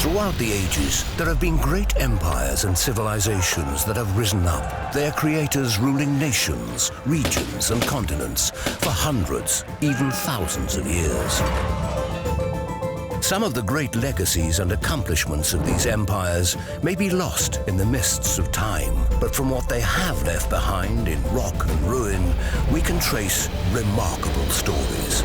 Throughout the ages, there have been great empires and civilizations that have risen up, their creators ruling nations, regions and continents for hundreds, even thousands of years. Some of the great legacies and accomplishments of these empires may be lost in the mists of time, but from what they have left behind in rock and ruin, we can trace remarkable stories.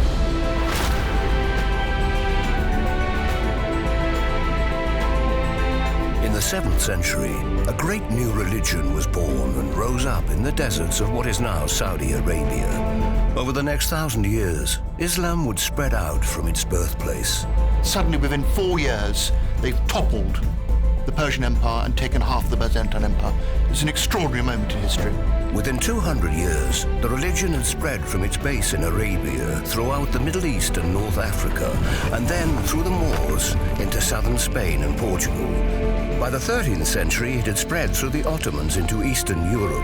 In the 7th century, a great new religion was born and rose up in the deserts of what is now Saudi Arabia. Over the next 1,000 years, Islam would spread out from its birthplace. Suddenly, within 4 years, they've toppled the Persian Empire and taken half the Byzantine Empire. It's an extraordinary moment in history. Within 200 years, the religion had spread from its base in Arabia throughout the Middle East and North Africa, and then through the Moors into southern Spain and Portugal. By the 13th century, it had spread through the Ottomans into Eastern Europe,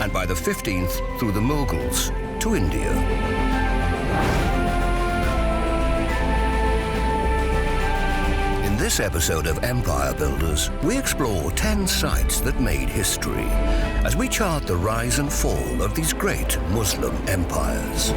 and by the 15th, through the Mughals to India. In this episode of Empire Builders, we explore 10 sites that made history as we chart the rise and fall of these great Muslim empires.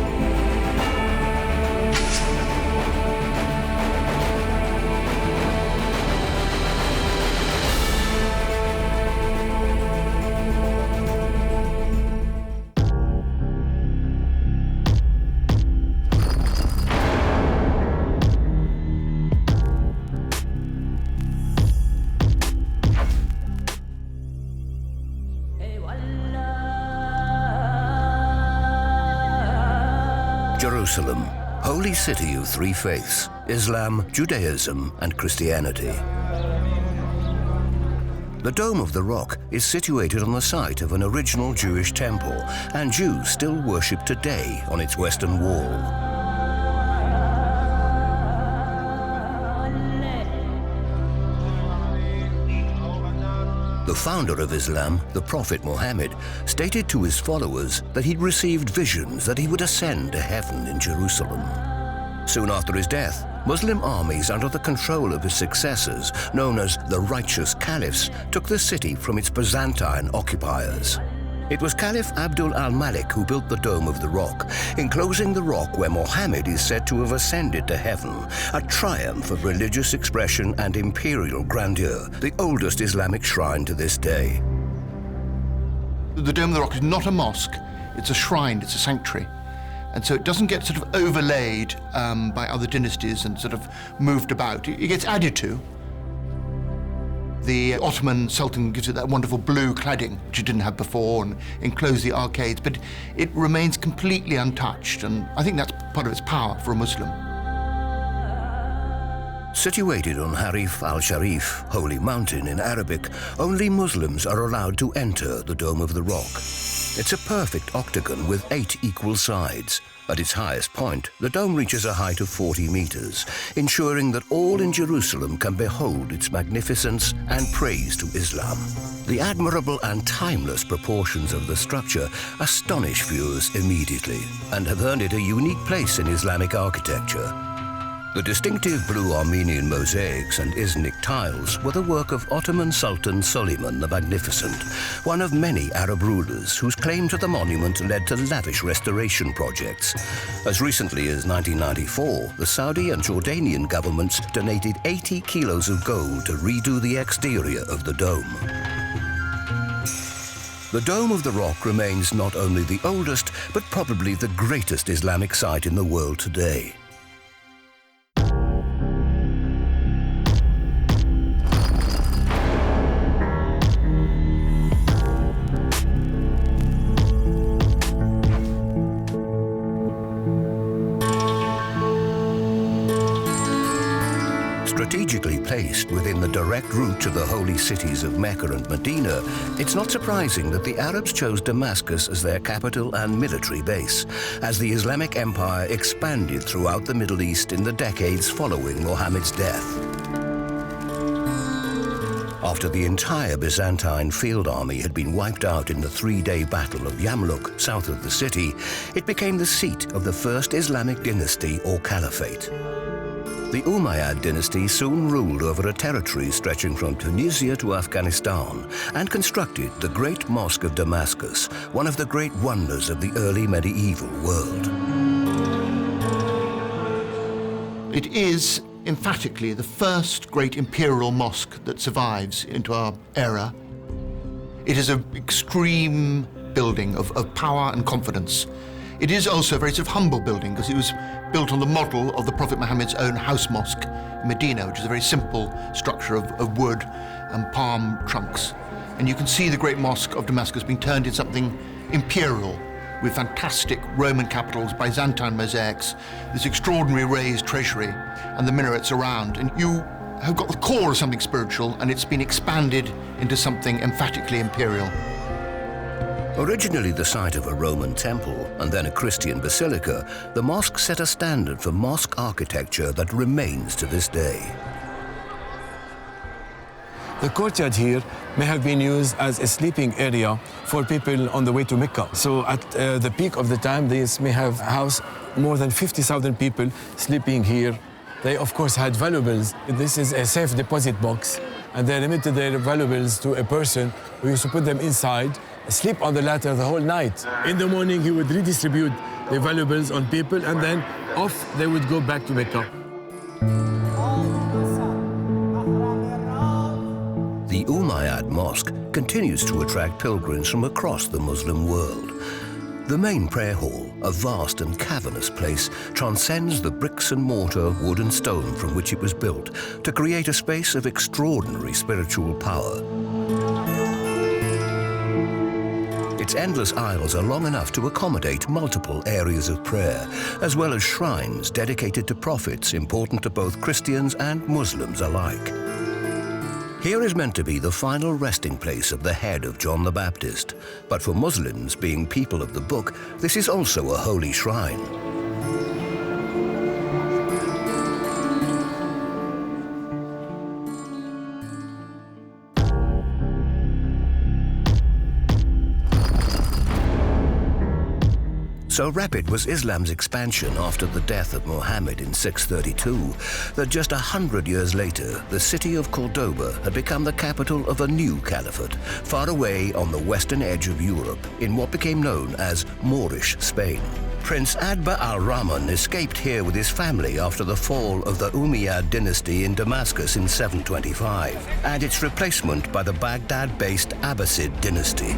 Jerusalem, holy city of three faiths, Islam, Judaism, and Christianity. The Dome of the Rock is situated on the site of an original Jewish temple, and Jews still worship today on its western wall. The founder of Islam, the Prophet Muhammad, stated to his followers that he'd received visions that he would ascend to heaven in Jerusalem. Soon after his death, Muslim armies under the control of his successors, known as the Righteous Caliphs, took the city from its Byzantine occupiers. It was Caliph Abdul al-Malik who built the Dome of the Rock, enclosing the rock where Muhammad is said to have ascended to heaven, a triumph of religious expression and imperial grandeur, the oldest Islamic shrine to this day. The Dome of the Rock is not a mosque, it's a shrine, it's a sanctuary. And so it doesn't get sort of overlaid by other dynasties and sort of moved about. It gets added to. The Ottoman Sultan gives it that wonderful blue cladding, which it didn't have before, and enclose the arcades, but it remains completely untouched, and I think that's part of its power for a Muslim. Situated on Harif al-Sharif, Holy Mountain in Arabic, only Muslims are allowed to enter the Dome of the Rock. It's a perfect octagon with 8 equal sides. At its highest point, the dome reaches a height of 40 meters, ensuring that all in Jerusalem can behold its magnificence and praise to Islam. The admirable and timeless proportions of the structure astonish viewers immediately and have earned it a unique place in Islamic architecture. The distinctive blue Armenian mosaics and Iznik tiles were the work of Ottoman Sultan Suleiman the Magnificent, one of many Arab rulers whose claim to the monument led to lavish restoration projects. As recently as 1994, the Saudi and Jordanian governments donated 80 kilos of gold to redo the exterior of the dome. The Dome of the Rock remains not only the oldest, but probably the greatest Islamic site in the world today. Strategically placed within the direct route to the holy cities of Mecca and Medina, it's not surprising that the Arabs chose Damascus as their capital and military base, as the Islamic Empire expanded throughout the Middle East in the decades following Muhammad's death. After the entire Byzantine field army had been wiped out in the 3-day Battle of Yamluk, south of the city, it became the seat of the first Islamic dynasty or caliphate. The Umayyad dynasty soon ruled over a territory stretching from Tunisia to Afghanistan and constructed the Great Mosque of Damascus, one of the great wonders of the early medieval world. It is emphatically the first great imperial mosque that survives into our era. It is an extreme building of power and confidence. It is also a very sort of humble building because it was built on the model of the Prophet Muhammad's own house mosque in Medina, which is a very simple structure of wood and palm trunks. And you can see the Great Mosque of Damascus being turned into something imperial with fantastic Roman capitals, Byzantine mosaics, this extraordinary raised treasury and the minarets around. And you have got the core of something spiritual and it's been expanded into something emphatically imperial. Originally the site of a Roman temple and then a Christian basilica, the mosque set a standard for mosque architecture that remains to this day. The courtyard here may have been used as a sleeping area for people on the way to Mecca. So at the peak of the time, this may have housed more than 50,000 people sleeping here. They, of course, had valuables. This is a safe deposit box, and they limited their valuables to a person who used to put them inside, sleep on the latter the whole night. In the morning, he would redistribute the valuables on people, and then off they would go back to Mecca. The Ummayyad Mosque continues to attract pilgrims from across the Muslim world. The main prayer hall, a vast and cavernous place, transcends the bricks and mortar, wood and stone from which it was built to create a space of extraordinary spiritual power. Its endless aisles are long enough to accommodate multiple areas of prayer, as well as shrines dedicated to prophets important to both Christians and Muslims alike. Here is meant to be the final resting place of the head of John the Baptist, but for Muslims, being people of the book, this is also a holy shrine. So rapid was Islam's expansion after the death of Muhammad in 632 that just 100 years later, the city of Cordoba had become the capital of a new caliphate, far away on the western edge of Europe, in what became known as Moorish Spain. Prince Adba al-Rahman escaped here with his family after the fall of the Umayyad dynasty in Damascus in 725, and its replacement by the Baghdad-based Abbasid dynasty.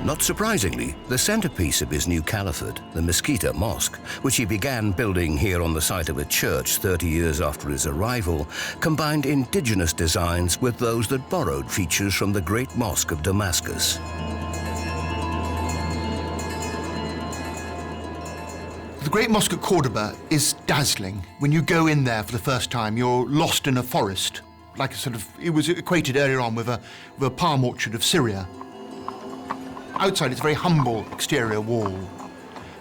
Not surprisingly, the centerpiece of his new caliphate, the Mezquita Mosque, which he began building here on the site of a church 30 years after his arrival, combined indigenous designs with those that borrowed features from the Great Mosque of Damascus. The Great Mosque at Cordoba is dazzling. When you go in there for the first time, you're lost in a forest, like a sort of, it was equated earlier on with a palm orchard of Syria. Outside, it's a very humble exterior wall.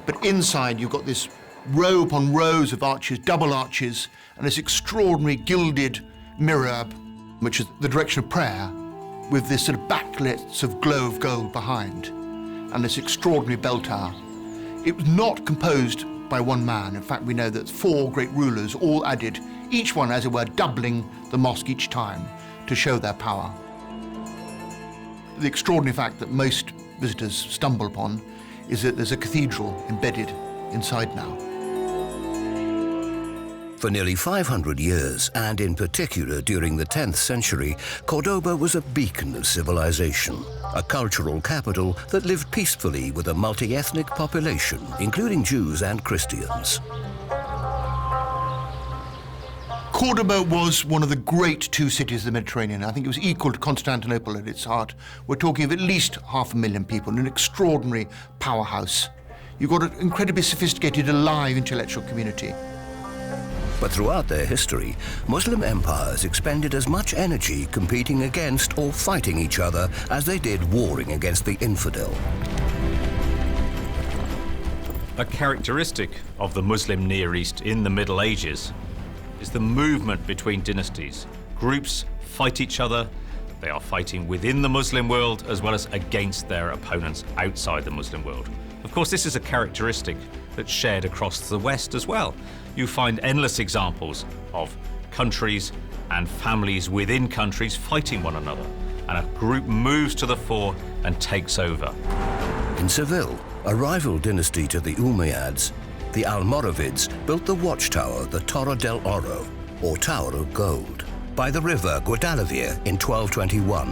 But inside, you've got this row upon rows of arches, double arches, and this extraordinary gilded mihrab, which is the direction of prayer, with this sort of backlights of glow of gold behind, and this extraordinary bell tower. It was not composed by one man. In fact, we know that 4 great rulers all added, each one, as it were, doubling the mosque each time to show their power. The extraordinary fact that most visitors stumble upon is that there's a cathedral embedded inside now. For nearly 500 years, and in particular during the 10th century, Cordoba was a beacon of civilization, a cultural capital that lived peacefully with a multi-ethnic population, including Jews and Christians. Cordoba was one of the great 2 cities of the Mediterranean. I think it was equal to Constantinople at its heart. We're talking of at least 500,000 people, an extraordinary powerhouse. You've got an incredibly sophisticated, alive intellectual community. But throughout their history, Muslim empires expended as much energy competing against or fighting each other as they did warring against the infidel. A characteristic of the Muslim Near East in the Middle Ages is the movement between dynasties. Groups fight each other. They are fighting within the Muslim world as well as against their opponents outside the Muslim world. Of course, this is a characteristic that's shared across the West as well. You find endless examples of countries and families within countries fighting one another, and a group moves to the fore and takes over. In Seville, a rival dynasty to the Ummayyads, the Almoravids built the watchtower, the Torre del Oro, or Tower of Gold, by the river Guadalquivir in 1221.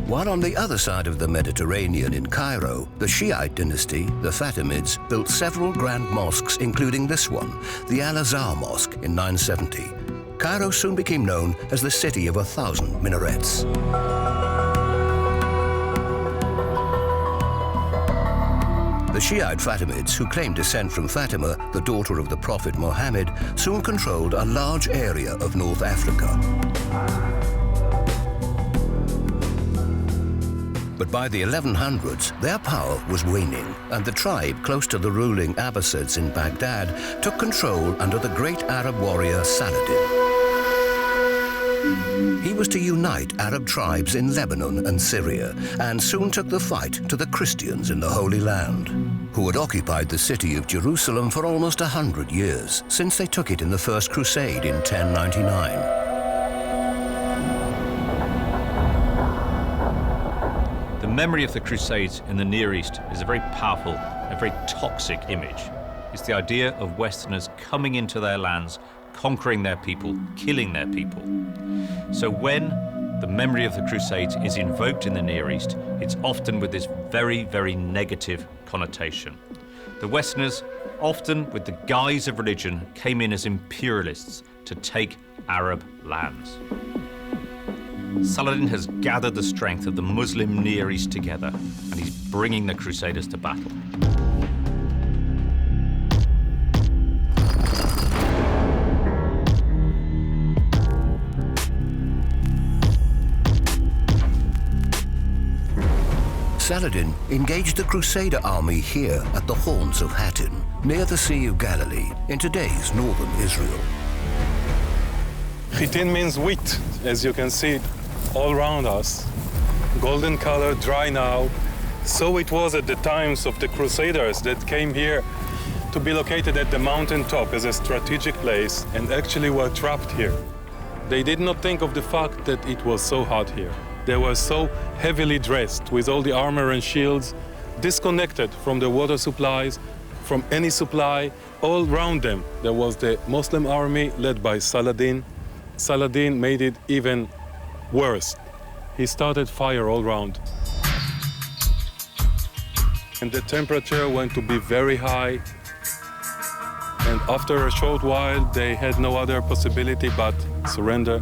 While on the other side of the Mediterranean in Cairo, the Shiite dynasty, the Fatimids, built several grand mosques, including this one, the Al-Azhar Mosque in 970. Cairo soon became known as the city of 1,000 minarets. The Shiite Fatimids, who claimed descent from Fatima, the daughter of the Prophet Muhammad, soon controlled a large area of North Africa. But by the 1100s, their power was waning, and the tribe close to the ruling Abbasids in Baghdad took control under the great Arab warrior Saladin. He was to unite Arab tribes in Lebanon and Syria, and soon took the fight to the Christians in the Holy Land, who had occupied the city of Jerusalem for almost 100 years, since they took it in the First Crusade in 1099. The memory of the Crusades in the Near East is a very powerful, a very toxic image. It's the idea of Westerners coming into their lands, conquering their people, killing their people. So when the memory of the Crusades is invoked in the Near East, it's often with this very, very negative connotation. The Westerners, often with the guise of religion, came in as imperialists to take Arab lands. Saladin has gathered the strength of the Muslim Near East together, and he's bringing the Crusaders to battle. Saladin engaged the Crusader army here at the Horns of Hattin, near the Sea of Galilee, in today's northern Israel. Hattin means wheat, as you can see all around us. Golden color, dry now. So it was at the times of the Crusaders that came here to be located at the mountain top as a strategic place and actually were trapped here. They did not think of the fact that it was so hot here. They were so heavily dressed with all the armor and shields, disconnected from the water supplies, from any supply. All around them, there was the Moslem army led by Saladin. Saladin made it even worse. He started fire all around. And the temperature went to be very high. And after a short while, they had no other possibility but surrender.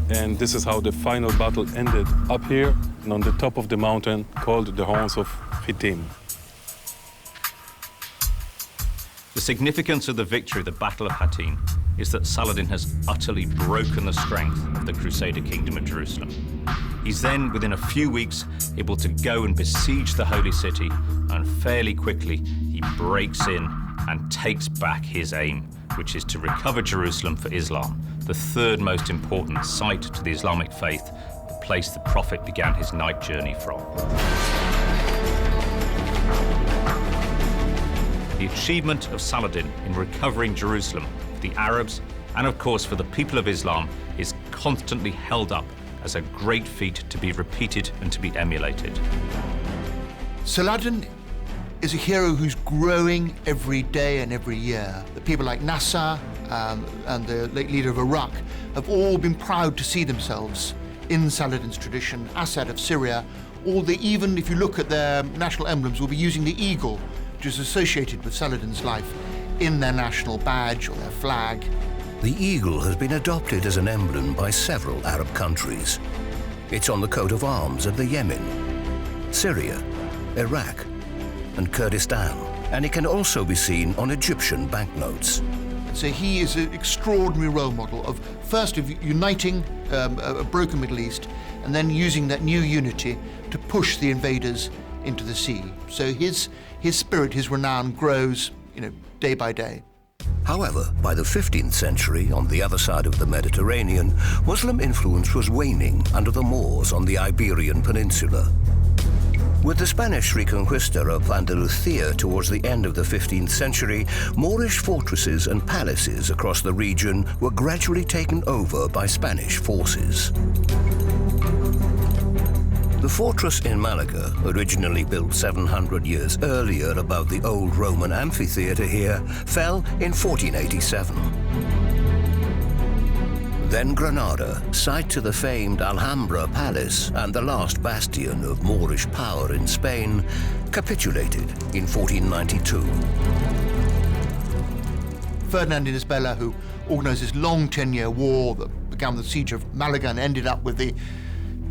And this is how the final battle ended, up here and on the top of the mountain called the Horns of Hattin. The significance of the victory of the Battle of Hattin is that Saladin has utterly broken the strength of the Crusader kingdom of Jerusalem. He's then, within a few weeks, able to go and besiege the holy city, and fairly quickly he breaks in and takes back his aim, which is to recover Jerusalem for Islam, the third most important site to the Islamic faith, the place the Prophet began his night journey from. The achievement of Saladin in recovering Jerusalem for the Arabs and, of course, for the people of Islam is constantly held up as a great feat to be repeated and to be emulated. Saladin is a hero who's growing every day and every year. The people like Nasser and the late leader of Iraq have all been proud to see themselves in Saladin's tradition. Assad of Syria, even if you look at their national emblems, will be using the eagle, which is associated with Saladin's life, in their national badge or their flag. The eagle has been adopted as an emblem by several Arab countries. It's on the coat of arms of the Yemen, Syria, Iraq, and Kurdistan, and it can also be seen on Egyptian banknotes. So he is an extraordinary role model of uniting a broken Middle East and then using that new unity to push the invaders into the sea. So his spirit, his renown grows, day by day. However, by the 15th century, on the other side of the Mediterranean, Muslim influence was waning under the Moors on the Iberian Peninsula. With the Spanish reconquista of Andalusia towards the end of the 15th century, Moorish fortresses and palaces across the region were gradually taken over by Spanish forces. The fortress in Malaga, originally built 700 years earlier above the old Roman amphitheatre here, fell in 1487. Then Granada, site to the famed Alhambra Palace and the last bastion of Moorish power in Spain, capitulated in 1492. Ferdinand and Isabella, who organised this long 10-year war that began with the siege of Malaga and ended up with the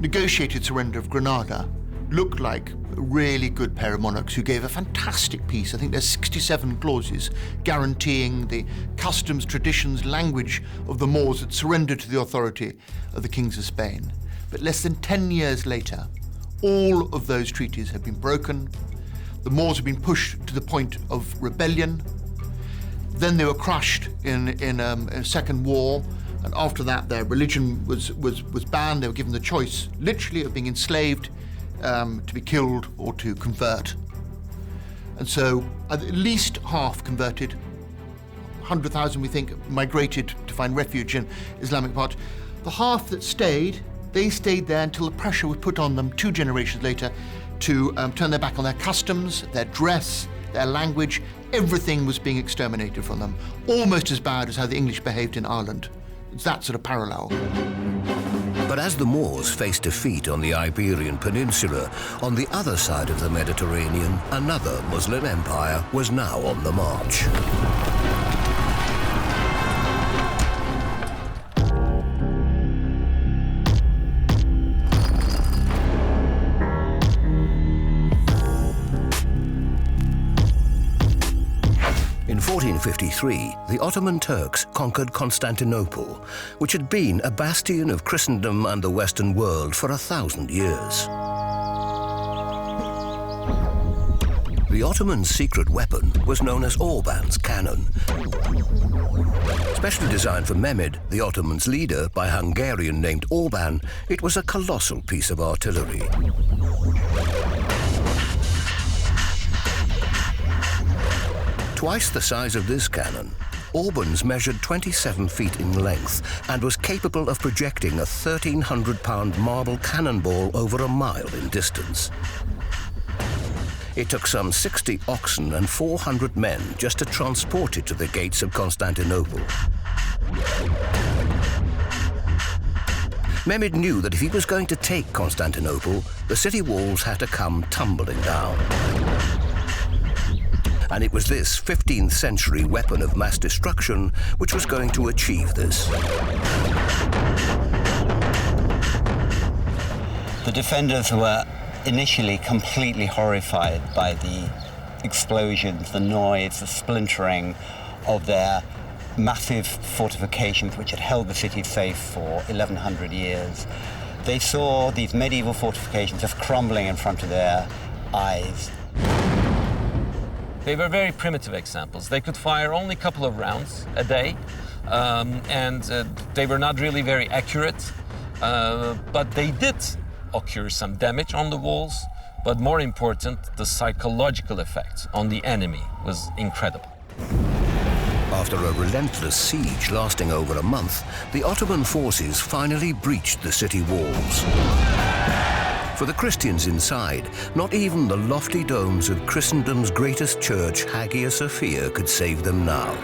negotiated surrender of Granada, looked like a really good pair of monarchs who gave a fantastic peace. I think there's 67 clauses guaranteeing the customs, traditions, language of the Moors that surrendered to the authority of the kings of Spain. But less than 10 years later, all of those treaties have been broken. The Moors have been pushed to the point of rebellion. Then they were crushed in a second war. And after that, their religion was banned. They were given the choice, literally, of being enslaved, to be killed or to convert. And so at least half converted. 100,000, we think, migrated to find refuge in Islamic parts. The half that stayed, they stayed there until the pressure was put on them 2 generations later to turn their back on their customs, their dress, their language. Everything was being exterminated from them, almost as bad as how the English behaved in Ireland. It's that sort of parallel. But as the Moors faced defeat on the Iberian Peninsula, on the other side of the Mediterranean, another Muslim empire was now on the march. In 1453, the Ottoman Turks conquered Constantinople, which had been a bastion of Christendom and the Western world for 1,000 years. The Ottoman secret weapon was known as Orban's cannon. Specially designed for Mehmed, the Ottomans' leader, by a Hungarian named Orban, it was a colossal piece of artillery. Twice the size of this cannon, Orban's measured 27 feet in length and was capable of projecting a 1,300-pound marble cannonball over a mile in distance. It took some 60 oxen and 400 men just to transport it to the gates of Constantinople. Mehmed knew that if he was going to take Constantinople, the city walls had to come tumbling down. And it was this 15th century weapon of mass destruction which was going to achieve this. The defenders were initially completely horrified by the explosions, the noise, the splintering of their massive fortifications which had held the city safe for 1,100 years. They saw these medieval fortifications just crumbling in front of their eyes. They were very primitive examples. They could fire only a couple of rounds a day, and they were not really very accurate, but they did occur some damage on the walls, but more important, the psychological effect on the enemy was incredible. After a relentless siege lasting over a month, the Ottoman forces finally breached the city walls. For the Christians inside, not even the lofty domes of Christendom's greatest church, Hagia Sophia, could save them now.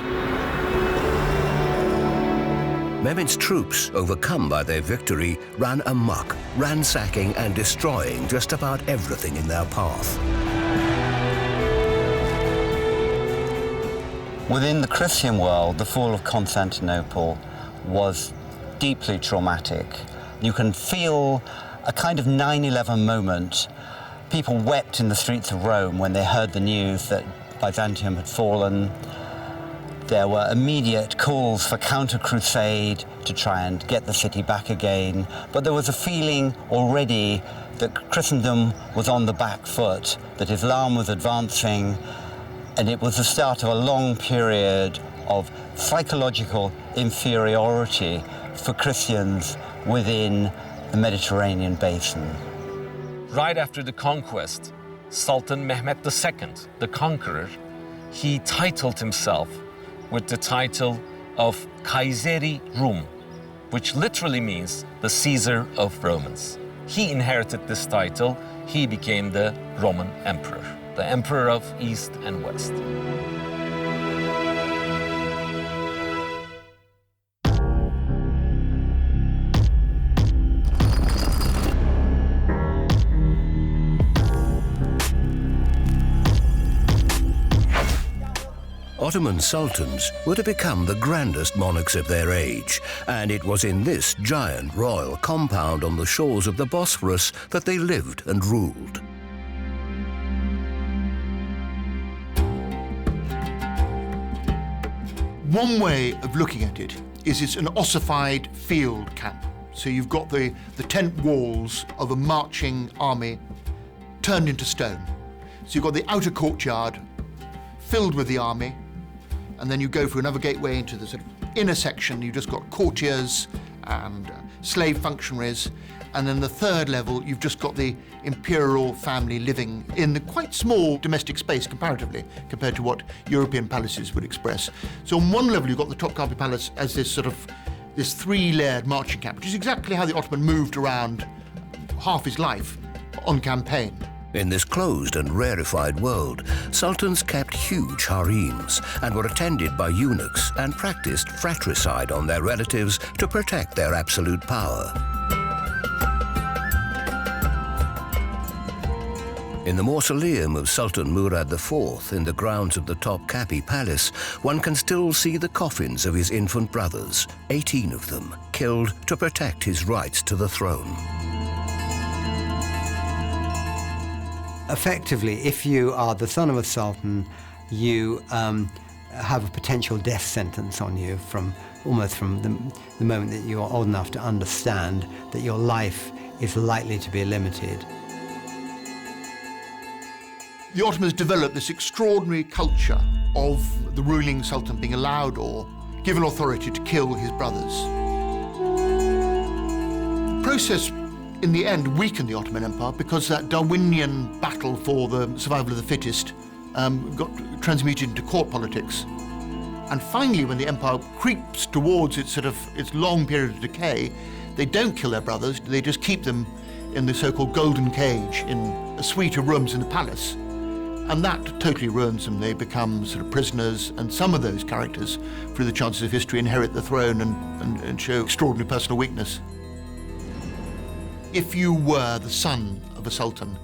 Mehmed's troops, overcome by their victory, ran amok, ransacking and destroying just about everything in their path. Within the Christian world, the fall of Constantinople was deeply traumatic. You can feel a kind of 9/11 moment. People wept in the streets of Rome when they heard the news that Byzantium had fallen. There were immediate calls for counter-crusade to try and get the city back again, but there was a feeling already that Christendom was on the back foot, that Islam was advancing, and it was the start of a long period of psychological inferiority for Christians within the Mediterranean basin. Right after the conquest, Sultan Mehmet II, the conqueror, he titled himself with the title of Kayseri Rum, which literally means the Caesar of Romans. He inherited this title. He became the Roman emperor, the emperor of East and West. Ottoman sultans were to become the grandest monarchs of their age, and it was in this giant royal compound on the shores of the Bosphorus that they lived and ruled. One way of looking at it is it's an ossified field camp. So you've got the tent walls of a marching army turned into stone. So you've got the outer courtyard filled with the army, and then you go through another gateway into the sort of inner section. You've just got courtiers and slave functionaries, and then the third level, you've just got the imperial family living in the quite small domestic space comparatively, compared to what European palaces would express. So on one level, you've got the Topkapi Palace as this three-layered marching camp, which is exactly how the Ottoman moved around half his life on campaign. In this closed and rarefied world, sultans kept huge harems and were attended by eunuchs and practiced fratricide on their relatives to protect their absolute power. In the mausoleum of Sultan Murad IV in the grounds of the Topkapi Palace, one can still see the coffins of his infant brothers, 18 of them, killed to protect his rights to the throne. Effectively, if you are the son of a sultan, you have a potential death sentence on you almost from the moment that you are old enough to understand that your life is likely to be limited. The Ottomans developed this extraordinary culture of the ruling sultan being allowed or given authority to kill his brothers. The process in the end weakened the Ottoman Empire because that Darwinian battle for the survival of the fittest got transmuted into court politics. And finally, when the empire creeps towards its long period of decay, they don't kill their brothers, they just keep them in the so-called golden cage in a suite of rooms in the palace. And that totally ruins them. They become prisoners, and some of those characters, through the chances of history, inherit the throne and show extraordinary personal weakness. If you were the son of a sultan,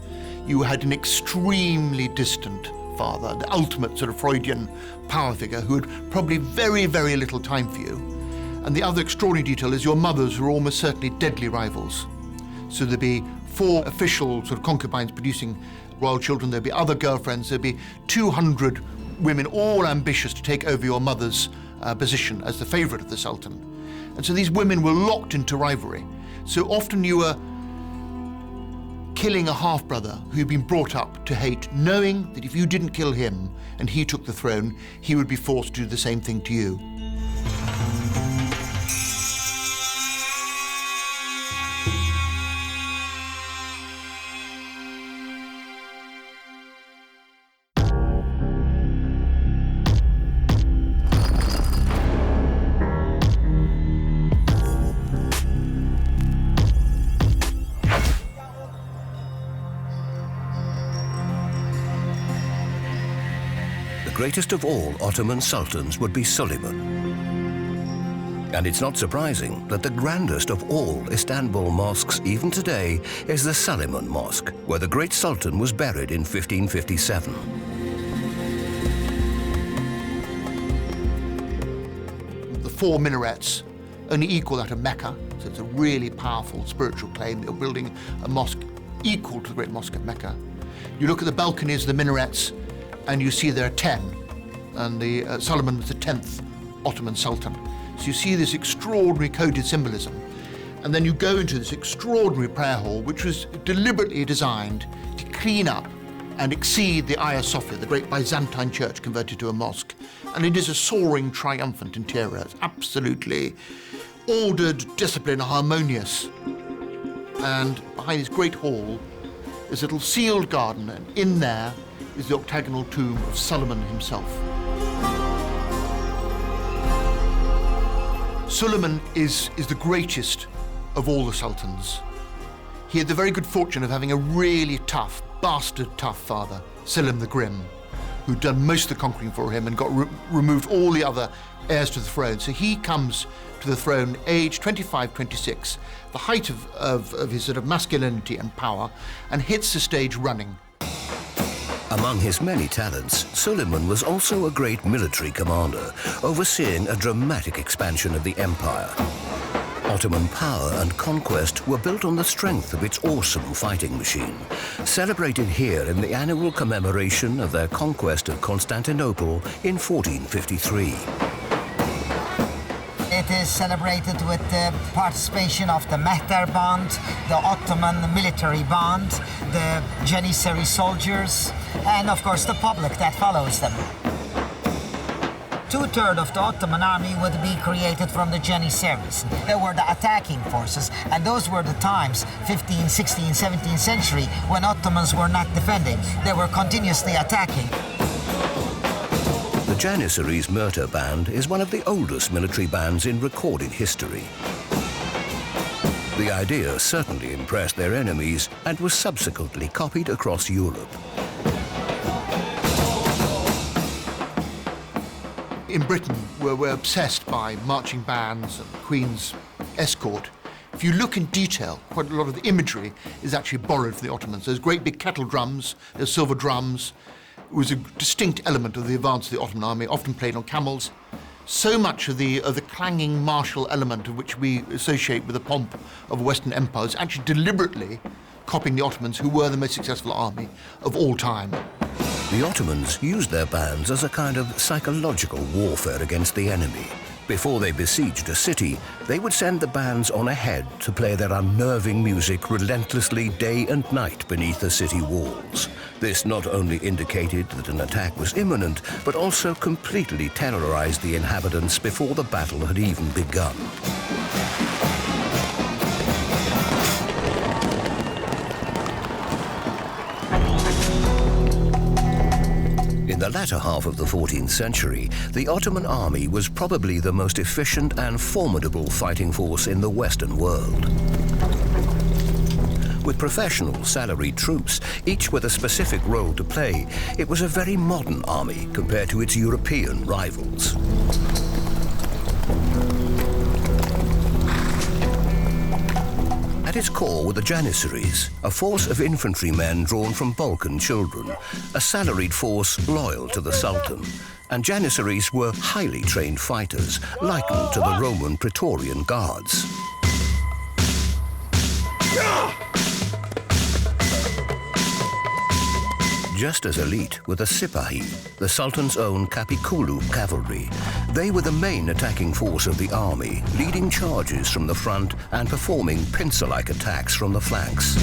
you had an extremely distant father, the ultimate Freudian power figure who had probably very, very little time for you. And the other extraordinary detail is your mothers were almost certainly deadly rivals. So there'd be 4 official concubines producing royal children, there'd be other girlfriends, there'd be 200 women, all ambitious to take over your mother's position as the favorite of the sultan. And so these women were locked into rivalry. So often you were killing a half-brother who'd been brought up to hate, knowing that if you didn't kill him and he took the throne, he would be forced to do the same thing to you. The greatest of all Ottoman sultans would be Suleiman. And it's not surprising that the grandest of all Istanbul mosques even today is the Iman Mosque, where the great sultan was buried in 1557. The 4 minarets only equal that of Mecca, so it's a really powerful spiritual claim. You're building a mosque equal to the Great Mosque of Mecca. You look at the balconies of the minarets, and you see there are 10, and Suleiman was the 10th Ottoman Sultan. So you see this extraordinary coded symbolism. And then you go into this extraordinary prayer hall, which was deliberately designed to clean up and exceed the Hagia Sophia, the great Byzantine church converted to a mosque. And it is a soaring, triumphant interior. It's absolutely ordered, disciplined, harmonious. And behind this great hall, There's a little sealed garden, and in there is the octagonal tomb of Suleiman himself. Suleiman is the greatest of all the sultans. He had the very good fortune of having a really tough, bastard tough father, Selim the Grim, who'd done most of the conquering for him and got removed all the other heirs to the throne. So he comes to the throne age 25, 26, the height of his sort of masculinity and power, and hits the stage running. Among his many talents, Suleiman was also a great military commander, overseeing a dramatic expansion of the empire. Ottoman power and conquest were built on the strength of its awesome fighting machine, celebrated here in the annual commemoration of their conquest of Constantinople in 1453. It is celebrated with the participation of the Mehter Band, the Ottoman military band, the Janissary soldiers, and of course the public that follows them. 2/3 of the Ottoman army would be created from the Janissaries. They were the attacking forces, and those were the times, 15th, 16th, 17th century, when Ottomans were not defending. They were continuously attacking. The Janissaries Murder Band is one of the oldest military bands in recorded history. The idea certainly impressed their enemies and was subsequently copied across Europe. In Britain, we're obsessed by marching bands and the Queen's escort. If you look in detail, quite a lot of the imagery is actually borrowed from the Ottomans. There's great big kettle drums, there's silver drums. It was a distinct element of the advance of the Ottoman army, often played on camels. So much of the clanging martial element of which we associate with the pomp of a Western empire is actually deliberately copying the Ottomans, who were the most successful army of all time. The Ottomans used their bands as a kind of psychological warfare against the enemy. Before they besieged a city, they would send the bands on ahead to play their unnerving music relentlessly day and night beneath the city walls. This not only indicated that an attack was imminent, but also completely terrorized the inhabitants before the battle had even begun. In the latter half of the 14th century, the Ottoman army was probably the most efficient and formidable fighting force in the Western world. With professional, salaried troops, each with a specific role to play, it was a very modern army compared to its European rivals. At its core were the Janissaries, a force of infantrymen drawn from Balkan children, a salaried force loyal to the Sultan. And Janissaries were highly trained fighters, likened to the Roman Praetorian Guards. Just as elite were the Sipahi, the Sultan's own Kapikulu cavalry. They were the main attacking force of the army, leading charges from the front and performing pincer-like attacks from the flanks.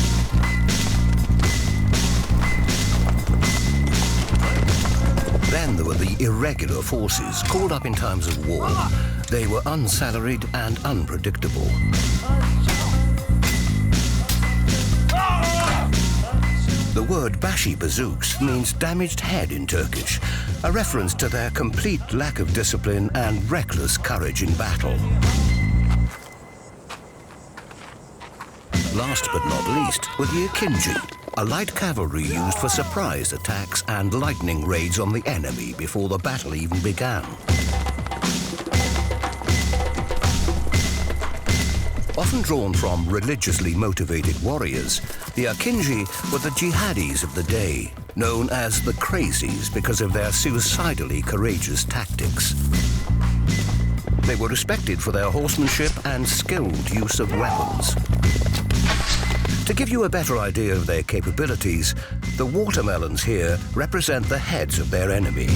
Then there were the irregular forces, called up in times of war. They were unsalaried and unpredictable. The word bashi bazooks means damaged head in Turkish, a reference to their complete lack of discipline and reckless courage in battle. Last but not least were the akinji, a light cavalry used for surprise attacks and lightning raids on the enemy before the battle even began. Often drawn from religiously motivated warriors, the Akinji were the jihadis of the day, known as the Crazies because of their suicidally courageous tactics. They were respected for their horsemanship and skilled use of weapons. To give you a better idea of their capabilities, the watermelons here represent the heads of their enemy.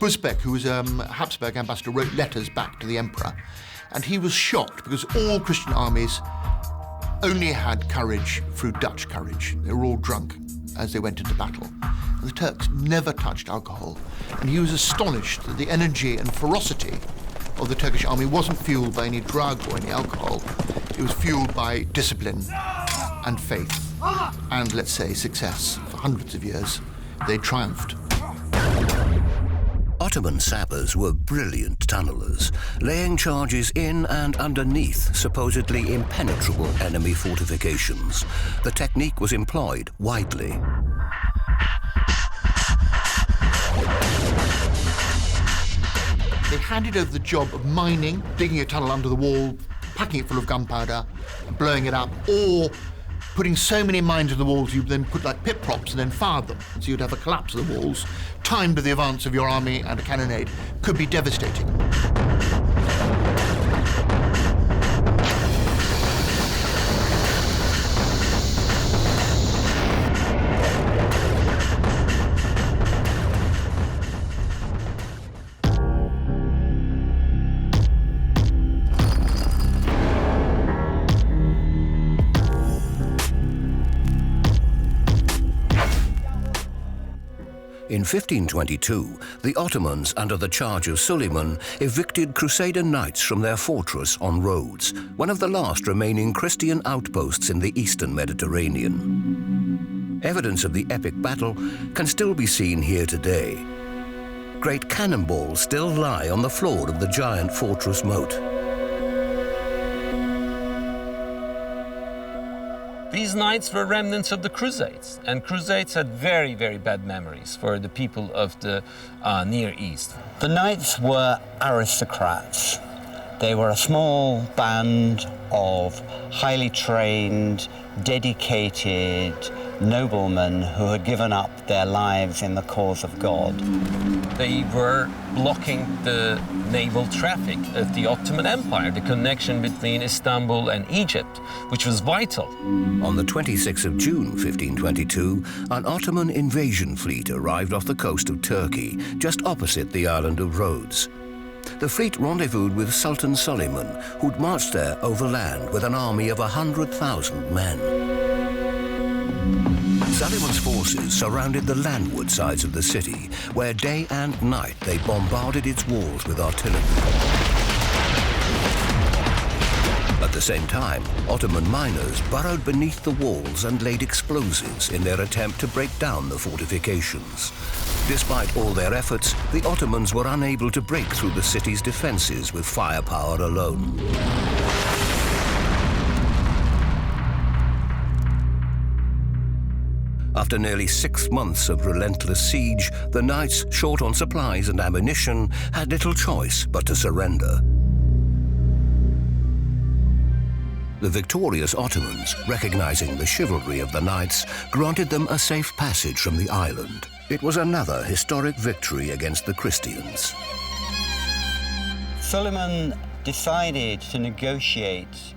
Busbek, who was a Habsburg ambassador, wrote letters back to the emperor, and he was shocked because all Christian armies only had courage through Dutch courage. They were all drunk as they went into battle. And the Turks never touched alcohol. And he was astonished that the energy and ferocity of the Turkish army wasn't fueled by any drug or any alcohol. It was fueled by discipline and faith and, let's say, success. For hundreds of years, they triumphed. Ottoman sappers were brilliant tunnelers, laying charges in and underneath supposedly impenetrable enemy fortifications. The technique was employed widely. They handed over the job of mining, digging a tunnel under the wall, packing it full of gunpowder, blowing it up, or putting so many mines in the walls you then put like pit props and then fire them. So you'd have a collapse of the walls, timed with the advance of your army, and a cannonade could be devastating. In 1522, the Ottomans, under the charge of Suleiman, evicted Crusader knights from their fortress on Rhodes, one of the last remaining Christian outposts in the eastern Mediterranean. Evidence of the epic battle can still be seen here today. Great cannonballs still lie on the floor of the giant fortress moat. These knights were remnants of the Crusades, and Crusades had very, very bad memories for the people of the Near East. The knights were aristocrats. They were a small band of highly trained, dedicated noblemen who had given up their lives in the cause of God. They were blocking the naval traffic of the Ottoman Empire, the connection between Istanbul and Egypt, which was vital. On the 26th of June, 1522, an Ottoman invasion fleet arrived off the coast of Turkey, just opposite the island of Rhodes. The fleet rendezvoused with Sultan Suleiman, who'd marched there overland with an army of 100,000 men. Suleiman's forces surrounded the landward sides of the city, where day and night they bombarded its walls with artillery. At the same time, Ottoman miners burrowed beneath the walls and laid explosives in their attempt to break down the fortifications. Despite all their efforts, the Ottomans were unable to break through the city's defenses with firepower alone. After nearly 6 months of relentless siege, the knights, short on supplies and ammunition, had little choice but to surrender. The victorious Ottomans, recognizing the chivalry of the knights, granted them a safe passage from the island. It was another historic victory against the Christians. Suleiman decided to negotiate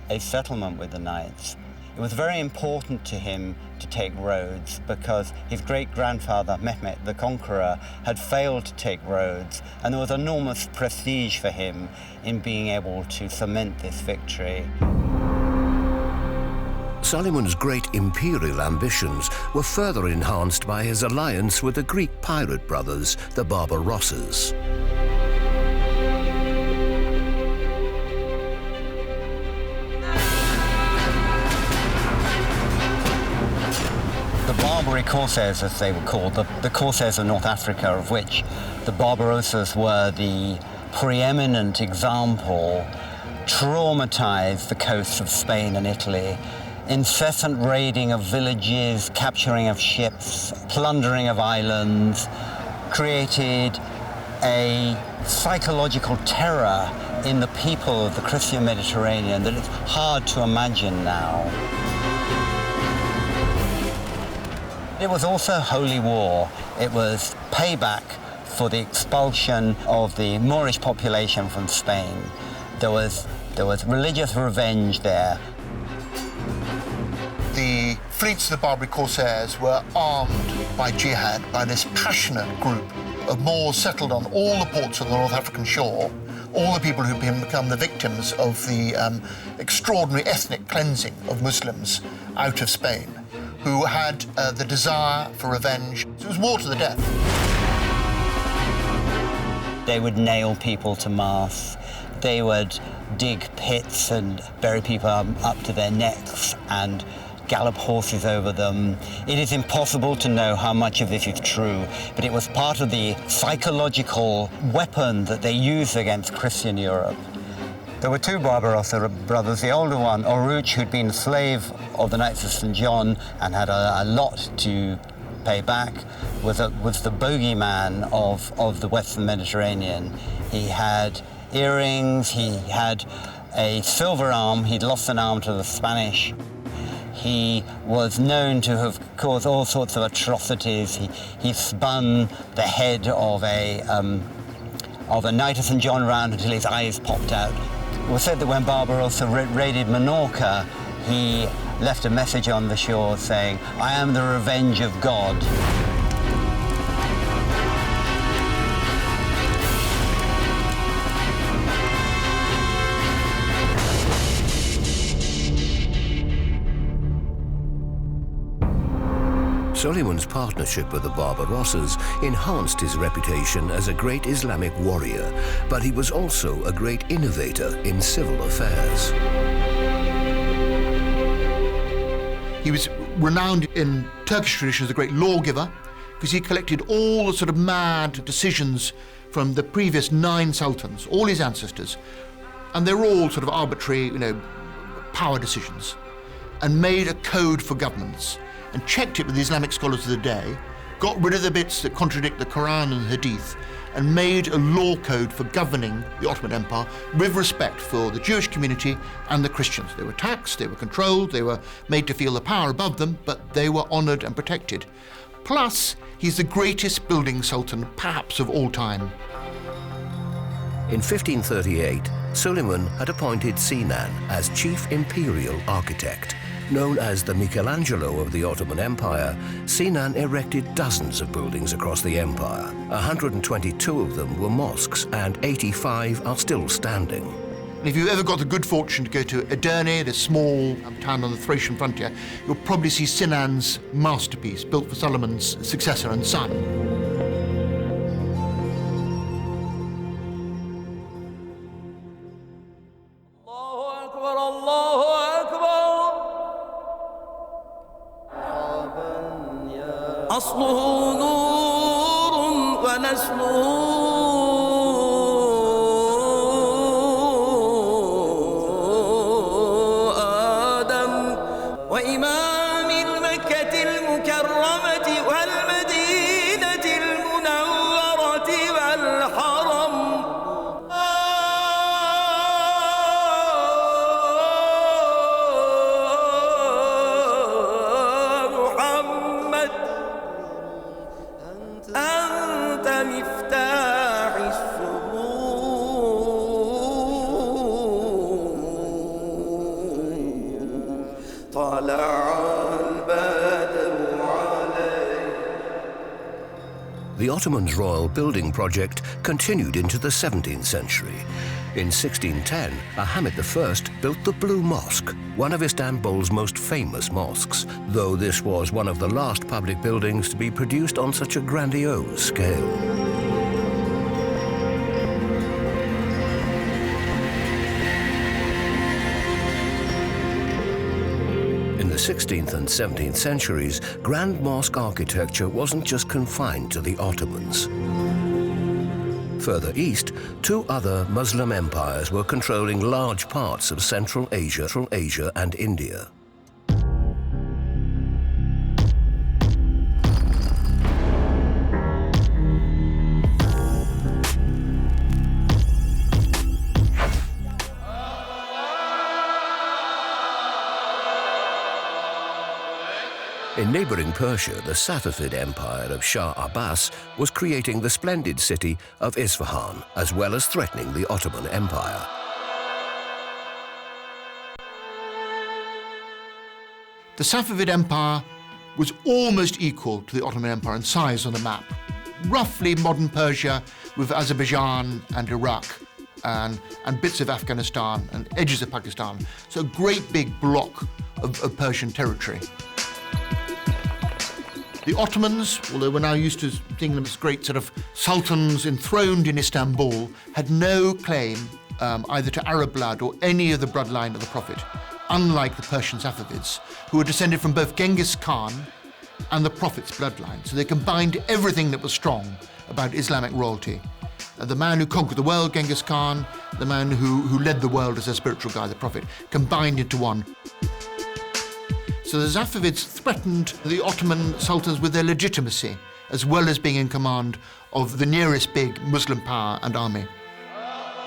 a settlement with the knights. It was very important to him to take Rhodes because his great-grandfather, Mehmet the Conqueror, had failed to take Rhodes, and there was enormous prestige for him in being able to cement this victory. Suleiman's great imperial ambitions were further enhanced by his alliance with the Greek pirate brothers, the Barbarossas. The Barbary Corsairs, as they were called, the Corsairs of North Africa, of which the Barbarossas were the preeminent example, traumatized the coasts of Spain and Italy. Incessant raiding of villages, capturing of ships, plundering of islands, created a psychological terror in the people of the Christian Mediterranean that it's hard to imagine now. It was also holy war. It was payback for the expulsion of the Moorish population from Spain. There was religious revenge there. The fleets of the Barbary Corsairs were armed by Jahan, by this passionate group of Moors settled on all the ports of the North African shore, all the people who've become the victims of the extraordinary ethnic cleansing of Muslims out of Spain, who had the desire for revenge. So it was war to the death. They would nail people to masts. They would dig pits and bury people up to their necks and gallop horses over them. It is impossible to know how much of this is true, but it was part of the psychological weapon that they used against Christian Europe. There were two Barbarossa brothers. The older one, Oruch, who'd been a slave of the Knights of St. John and had a lot to pay back, was the bogeyman of the Western Mediterranean. He had earrings, he had a silver arm, he'd lost an arm to the Spanish. He was known to have caused all sorts of atrocities. He spun the head of a Knight of St. John round until his eyes popped out. It was said that when Barbarossa raided Minorca, he left a message on the shore saying, "I am the revenge of God." Suleiman's partnership with the Barbarossas enhanced his reputation as a great Islamic warrior, but he was also a great innovator in civil affairs. He was renowned in Turkish tradition as a great lawgiver, because he collected all the sort of mad decisions from the previous 9 sultans, all his ancestors, and they were all sort of arbitrary, power decisions, and made a code for governments, and checked it with the Islamic scholars of the day, got rid of the bits that contradict the Quran and the Hadith, and made a law code for governing the Ottoman Empire with respect for the Jewish community and the Christians. They were taxed, they were controlled, they were made to feel the power above them, but they were honored and protected. Plus, he's the greatest building sultan perhaps of all time. In 1538, Suleiman had appointed Sinan as chief imperial architect. Known as the Michelangelo of the Ottoman Empire, Sinan erected dozens of buildings across the empire. 122 of them were mosques, and 85 are still standing. And if you've ever got the good fortune to go to Edirne, the small town on the Thracian frontier, you'll probably see Sinan's masterpiece, built for Solomon's successor and son. أصله نور ونسله آدم وإمام المكة المكرمة والمدينة المنورة والحرم محمد أنت مفتاح السمو طلع البدر عليه. The Ottomans' royal building project continued into the 17th century. In 1610, Ahmed I built the Blue Mosque, one of Istanbul's most famous mosques, though this was one of the last public buildings to be produced on such a grandiose scale. In the 16th and 17th centuries, Grand Mosque architecture wasn't just confined to the Ottomans. Further east, 2 other Muslim empires were controlling large parts of Central Asia and India. In neighboring Persia, the Safavid Empire of Shah Abbas was creating the splendid city of Isfahan, as well as threatening the Ottoman Empire. The Safavid Empire was almost equal to the Ottoman Empire in size on the map. Roughly modern Persia with Azerbaijan and Iraq. and bits of Afghanistan and edges of Pakistan. So a great big block of Persian territory. The Ottomans, although we're now used to seeing them as great sort of sultans enthroned in Istanbul, had no claim either to Arab blood or any of the bloodline of the Prophet, unlike the Persian Safavids, who were descended from both Genghis Khan and the Prophet's bloodline. So they combined everything that was strong about Islamic royalty. The man who conquered the world, Genghis Khan, the man who led the world as a spiritual guide, the Prophet, combined into one. So the Safavids threatened the Ottoman sultans with their legitimacy, as well as being in command of the nearest big Muslim power and army.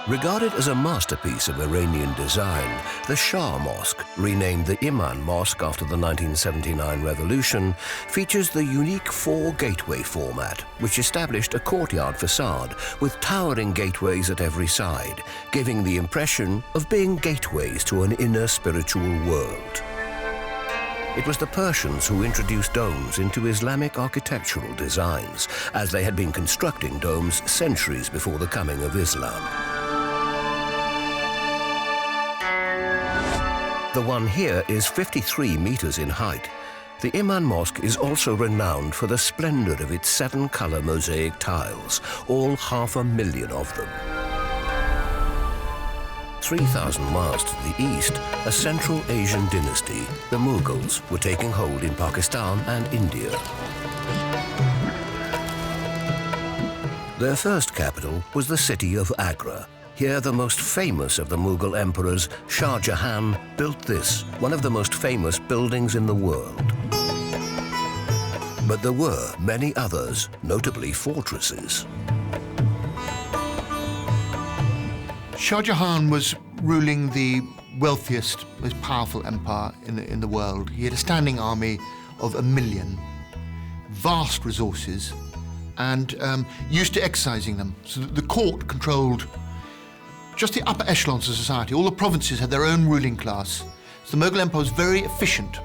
Regarded as a masterpiece of Iranian design, the Shah Mosque, renamed the Iman Mosque after the 1979 revolution, features the unique four-gateway format, which established a courtyard facade with towering gateways at every side, giving the impression of being gateways to an inner spiritual world. It was the Persians who introduced domes into Islamic architectural designs, as they had been constructing domes centuries before the coming of Islam. The one here is 53 meters in height. The Iman Mosque is also renowned for the splendor of its 7-color mosaic tiles, all 500,000 of them. 3,000 miles to the east, a Central Asian dynasty, the Mughals, were taking hold in Pakistan and India. Their first capital was the city of Agra. Here, the most famous of the Mughal emperors, Shah Jahan, built this, one of the most famous buildings in the world. But there were many others, notably fortresses. Shah Jahan was ruling the wealthiest, most powerful empire in the world. He had a standing army of 1 million, vast resources, and used to exercising them. So the court controlled just the upper echelons of society. All the provinces had their own ruling class. So the Mughal Empire was very efficient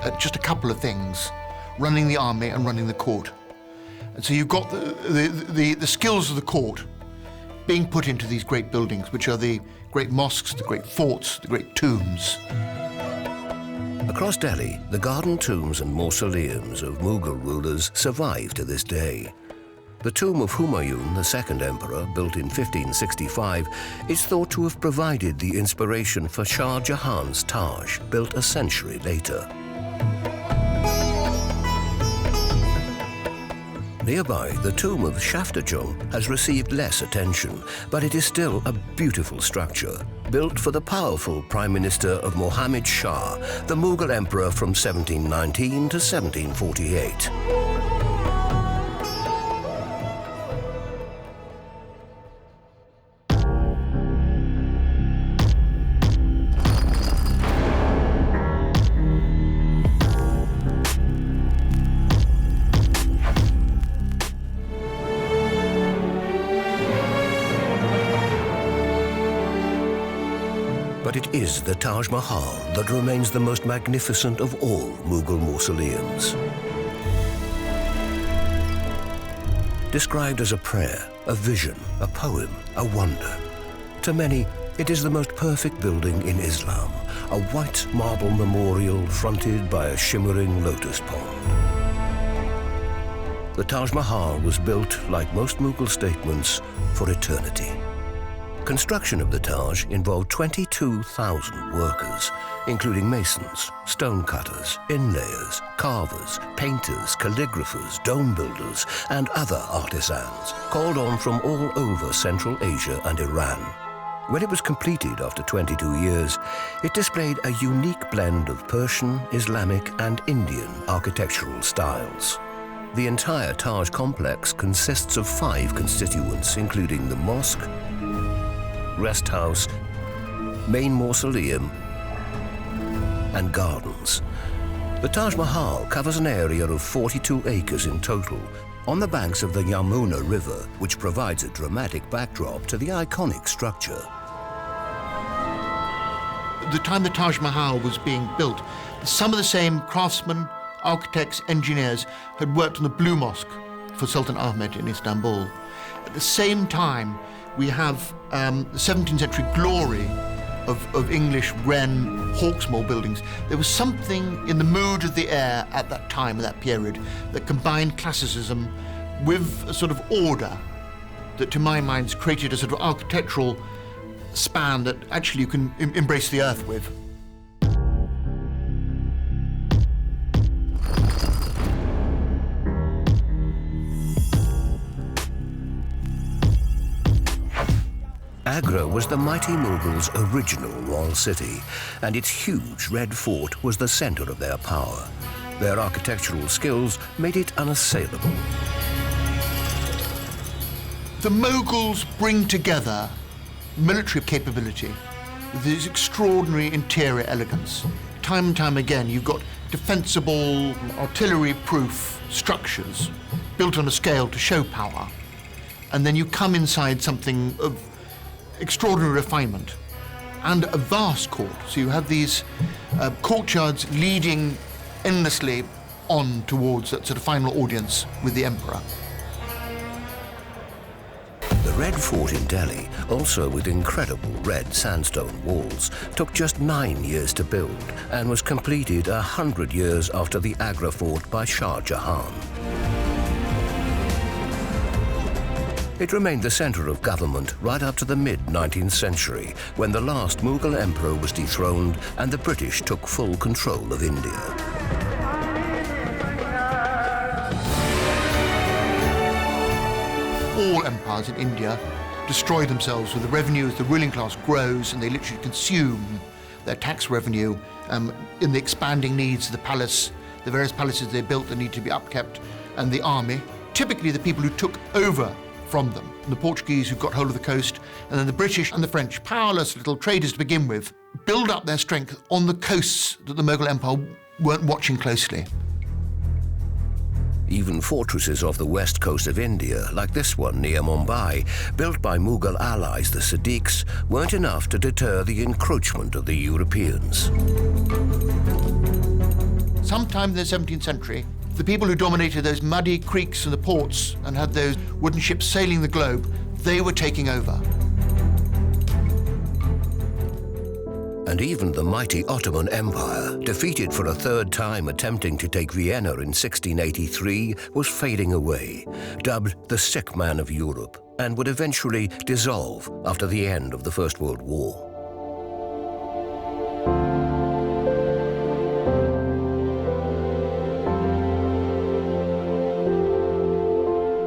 at just a couple of things, running the army and running the court. And so you've got the skills of the court being put into these great buildings, which are the great mosques, the great forts, the great tombs. Across Delhi, the garden tombs and mausoleums of Mughal rulers survive to this day. The tomb of Humayun, the second emperor, built in 1565, is thought to have provided the inspiration for Shah Jahan's Taj, built a century later. Nearby, the tomb of Shaftajung has received less attention, but it is still a beautiful structure, built for the powerful Prime Minister of Mohammed Shah, the Mughal emperor from 1719 to 1748. But it is the Taj Mahal that remains the most magnificent of all Mughal mausoleums. Described as a prayer, a vision, a poem, a wonder. To many, it is the most perfect building in Islam, a white marble memorial fronted by a shimmering lotus pond. The Taj Mahal was built, like most Mughal statements, for eternity. Construction of the Taj involved 22,000 workers, including masons, stone cutters, inlayers, carvers, painters, calligraphers, dome builders, and other artisans, called on from all over Central Asia and Iran. When it was completed after 22 years, it displayed a unique blend of Persian, Islamic, and Indian architectural styles. The entire Taj complex consists of 5 constituents, including the mosque, rest house, main mausoleum, and gardens. The Taj Mahal covers an area of 42 acres in total, on the banks of the Yamuna River, which provides a dramatic backdrop to the iconic structure. At the time the Taj Mahal was being built, some of the same craftsmen, architects, engineers had worked on the Blue Mosque for Sultan Ahmed in Istanbul. At the same time, We have the 17th century glory of English Wren Hawksmoor buildings. There was something in the mood of the air at that time, at that period, that combined classicism with a sort of order that, to my mind, has created a sort of architectural span that actually you can embrace the earth with. Agra was the mighty Mughals' original royal city, and its huge red fort was the center of their power. Their architectural skills made it unassailable. The Mughals bring together military capability with this extraordinary interior elegance. Time and time again, you've got defensible, artillery-proof structures built on a scale to show power, and then you come inside something of extraordinary refinement and a vast court. So you have these courtyards leading endlessly on towards that sort of final audience with the emperor. The Red Fort in Delhi, also with incredible red sandstone walls, took just 9 years to build and was completed 100 years after the Agra fort by Shah Jahan. It remained the center of government right up to the mid-19th century, when the last Mughal emperor was dethroned and the British took full control of India. All empires in India destroy themselves with the revenue as the ruling class grows, and they literally consume their tax revenue in the expanding needs of the palace, the various palaces they built that need to be upkept, and the army. Typically the people who took over from them, the Portuguese who got hold of the coast, and then the British and the French, powerless little traders to begin with, build up their strength on the coasts that the Mughal Empire weren't watching closely. Even fortresses off the west coast of India, like this one near Mumbai, built by Mughal allies, the Siddiques, weren't enough to deter the encroachment of the Europeans. Sometime in the 17th century, the people who dominated those muddy creeks and the ports and had those wooden ships sailing the globe, they were taking over. And even the mighty Ottoman Empire, defeated for a third time attempting to take Vienna in 1683, was fading away, dubbed the sick man of Europe, and would eventually dissolve after the end of the First World War.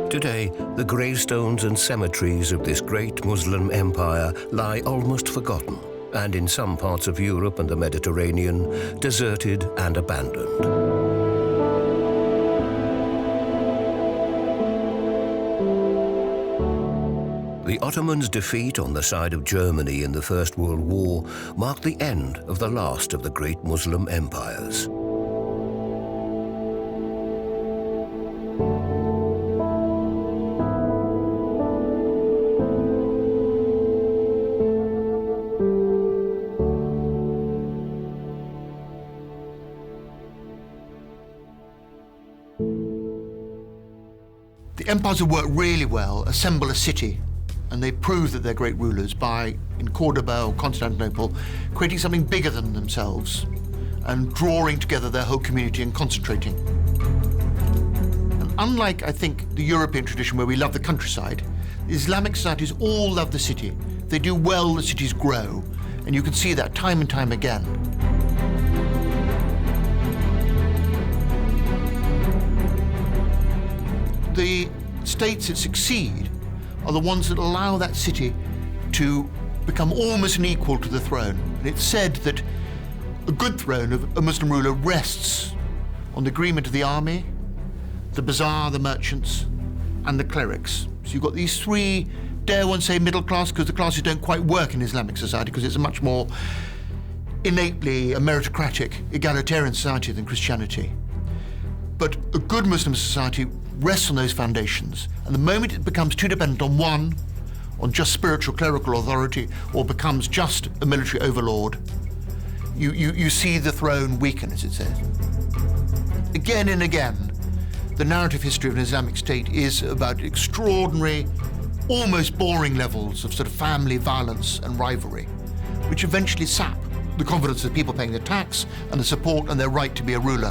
Today, the gravestones and cemeteries of this great Muslim empire lie almost forgotten, and in some parts of Europe and the Mediterranean, deserted and abandoned. The Ottomans' defeat on the side of Germany in the First World War marked the end of the last of the great Muslim empires. The empires that work really well assemble a city, and they prove that they're great rulers by, in Cordoba or Constantinople, creating something bigger than themselves and drawing together their whole community and concentrating. And unlike, I think, the European tradition where we love the countryside, the Islamic societies all love the city. If they do well, the cities grow, and you can see that time and time again. The states that succeed are the ones that allow that city to become almost an equal to the throne. And it's said that a good throne of a Muslim ruler rests on the agreement of the army, the bazaar, the merchants, and the clerics. So you've got these three, dare one say middle class, because the classes don't quite work in Islamic society, because it's a much more innately a meritocratic, egalitarian society than Christianity. But a good Muslim society rests on those foundations, and the moment it becomes too dependent on one, on just spiritual clerical authority, or becomes just a military overlord, you see the throne weaken, as it says. Again and again, the narrative history of an Islamic state is about extraordinary almost boring levels of sort of family violence and rivalry, which eventually sap the confidence of the people paying their tax and the support and their right to be a ruler.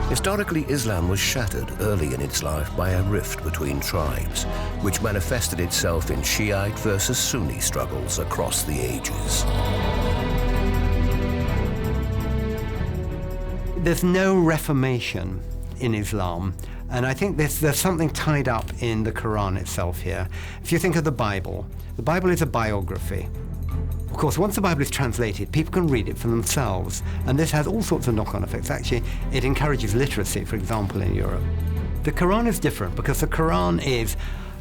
Historically, Islam was shattered early in its life by a rift between tribes, which manifested itself in Shiite versus Sunni struggles across the ages. There's no reformation in Islam, and I think there's something tied up in the Quran itself here. If you think of the Bible is a biography. Of course, once the Bible is translated, people can read it for themselves, and this has all sorts of knock-on effects. Actually, it encourages literacy, for example, in Europe. The Quran is different because the Quran is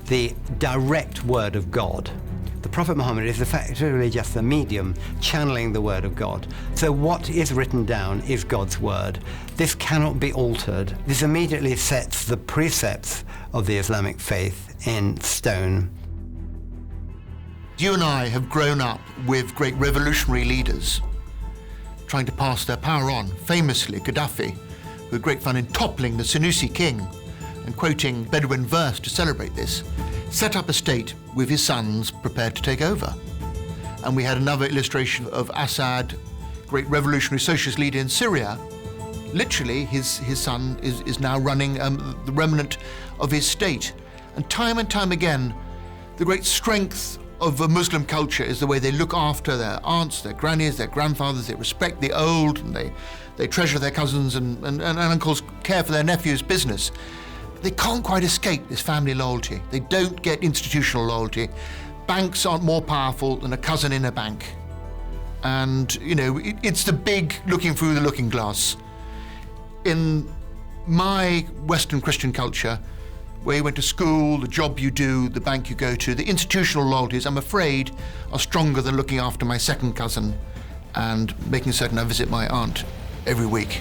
the direct word of God. The Prophet Muhammad is effectively just the medium channeling the word of God. So what is written down is God's word. This cannot be altered. This immediately sets the precepts of the Islamic faith in stone. You and I have grown up with great revolutionary leaders trying to pass their power on. Famously, Gaddafi, who had great fun in toppling the Senussi king and quoting Bedouin verse to celebrate this, set up a state with his sons prepared to take over. And we had another illustration of Assad, great revolutionary socialist leader in Syria. Literally, his son is now running the remnant of his state. And time again, the great strength of a Muslim culture is the way they look after their aunts, their grannies, their grandfathers. They respect the old, and they treasure their cousins and uncles, care for their nephews' business. They can't quite escape this family loyalty. They don't get institutional loyalty. Banks aren't more powerful than a cousin in a bank. And, you know, it's the big looking through the looking glass. In my Western Christian culture, where you went to school, the job you do, the bank you go to, the institutional loyalties, I'm afraid, are stronger than looking after my second cousin and making certain I visit my aunt every week.